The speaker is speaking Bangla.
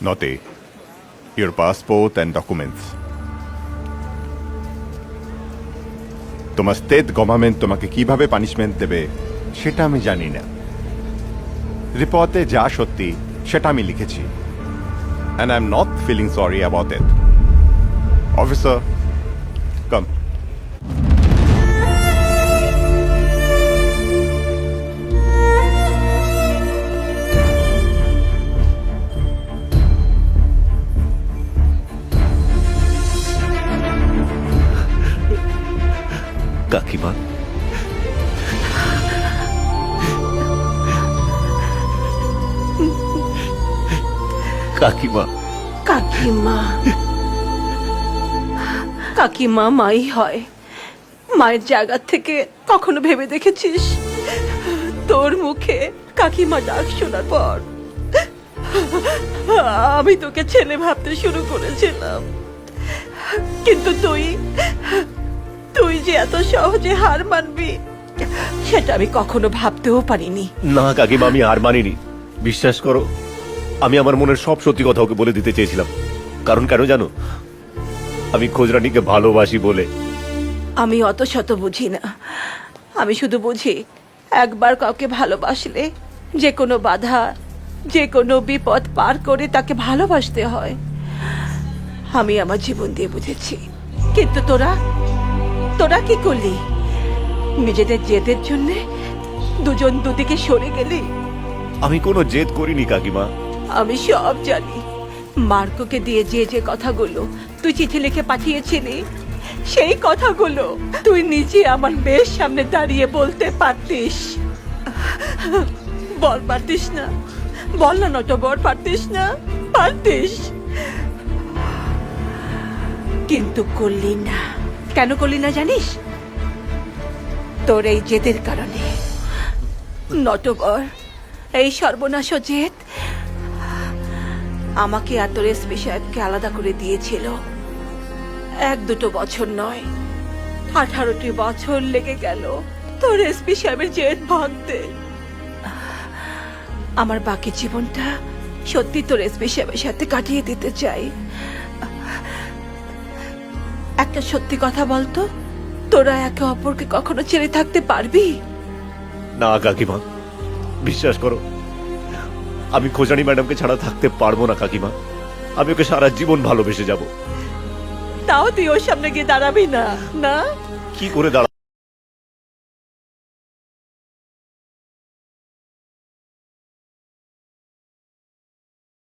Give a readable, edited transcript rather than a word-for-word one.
Note, your passport and documents. তোমার স্টেট গভর্নমেন্ট তোমাকে কিভাবে পানিশমেন্ট দেবে সেটা আমি জানি না। রিপোর্টে যা সত্যি সেটা আমি লিখেছি। And I'm not feeling sorry about it. Officer, come. কাকিমা, কাকিমা, কাকিমা কাকিমা মাই হয়। মায়ের জায়গা থেকে কখনো ভেবে দেখেছিস তোর মুখে কাকিমা ডাক শোনার পর আমি তোকে ছেলে ভাবতে শুরু করেছিলাম, কিন্তু তুই যে এত সহজে হার মানবি সেটা আমি কখনো ভাবতেও পারিনি। না কাকিমা, আমি আর মানিনি। বিশ্বাস করো, আমি আমার মনের সব সত্যি কথা ওকে বলে দিতে চেয়েছিলাম। কারণ কেন জানো? আমি খোঁজরানীকে ভালোবাসি বলে। আমি অত শত বুঝি না, আমি শুধু বুঝি একবার কাউকে ভালোবাসলে যে কোনো বাধা, যে কোনো বিপদ পার করে তাকে ভালোবাসতে হয়। আমি আমার জীবন দিয়ে বুঝেছি। কিন্তু তোরা কি করলি? নিজেদের জেদের জন্য দুজন দুদিকে সরে গেলি। আমি কোনো জেদ করিনি কাকিমা। আমি সব জানি। মার্কোকে দিয়ে যে কথাগুলো তুই চিঠি লিখে পাঠিয়েছিলি, সেই কথাগুলো তুই নিজে আমার মেয়ের সামনে দাঁড়িয়ে বলতে পারতিস। বল পারতিস না? বল না নটবর, পারতিস না? পারতিস, কিন্তু করলি না। কেন করলি না জানিস? তোর এই জেদের কারণে। নটবর, এই সর্বনাশ জেদ আমাকে আর তোর এসপি সাহেবকে আলাদা করে দিয়েছিল। 1-2 বছর নয়, 18টি বছর লেগে গেল তোর এসপি সাহেবের জেদ ভাঙতে। আমার বাকি জীবনটা সত্যি তোর এসপি সাহেবের সাথে কাটিয়ে দিতে চাই। একটা সত্যি কথা বলতো, তোরা একে অপরকে কখনো ছেড়ে থাকতে পারবি? না কাকিমা, বিশ্বাস করো, আমি খোঁজানি ম্যাডামকে ছাড়া থাকতে পারবো না কাকিমা। আমি ওকে সারা জীবন ভালোবেসে যাব। তাও তুই ওর সামনে গিয়ে দাঁড়াবি না? না, কি করে দাঁড়াবো?